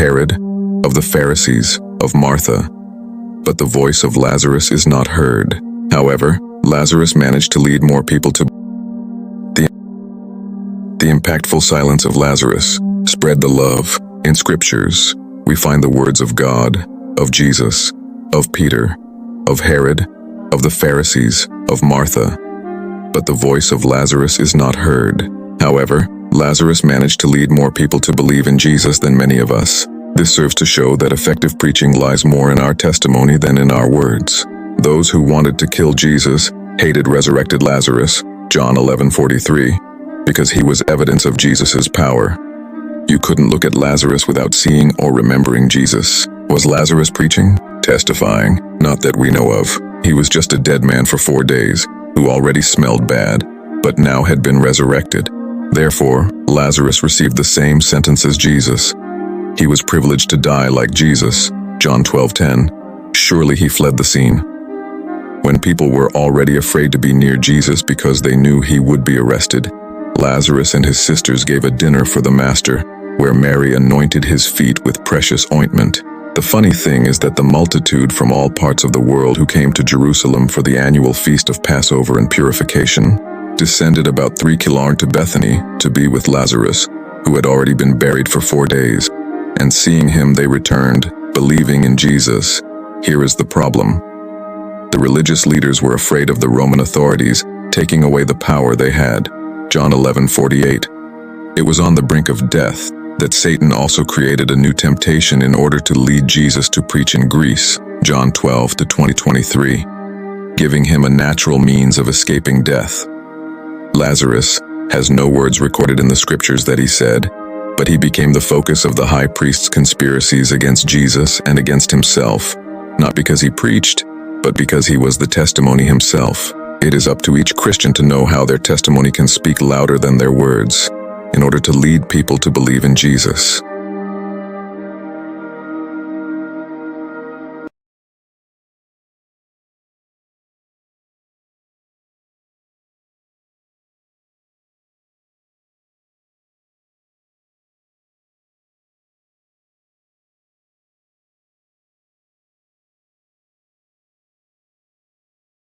Herod, of the Pharisees, of Martha. But the voice of Lazarus is not heard. However, Lazarus managed to lead more people to the impactful silence of Lazarus spread the love. In scriptures, we find the words of God, of Jesus, of Peter, of Herod, of the Pharisees, of Martha. But the voice of Lazarus is not heard. However, Lazarus managed to lead more people to believe in Jesus than many of us. This serves to show that effective preaching lies more in our testimony than in our words. Those who wanted to kill Jesus hated resurrected Lazarus, John 11:43, because he was evidence of Jesus' power. You couldn't look at Lazarus without seeing or remembering Jesus. Was Lazarus preaching? Testifying? Not that we know of. He was just a dead man for 4 days, who already smelled bad, but now had been resurrected. Therefore, Lazarus received the same sentence as Jesus. He was privileged to die like Jesus, John 12:10. Surely he fled the scene. When people were already afraid to be near Jesus because they knew he would be arrested, Lazarus and his sisters gave a dinner for the Master, where Mary anointed his feet with precious ointment. The funny thing is that the multitude from all parts of the world who came to Jerusalem for the annual feast of Passover and purification descended about 3 kilometers to Bethany to be with Lazarus, who had already been buried for 4 days. And seeing him they returned, believing in Jesus. Here is the problem. The religious leaders were afraid of the Roman authorities taking away the power they had. John 11:48. It was on the brink of death that Satan also created a new temptation in order to lead Jesus to preach in Greece, John 12-20-23, giving him a natural means of escaping death. Lazarus has no words recorded in the scriptures that he said, but he became the focus of the high priest's conspiracies against Jesus and against himself, not because he preached, but because he was the testimony himself. It is up to each Christian to know how their testimony can speak louder than their words, in order to lead people to believe in Jesus.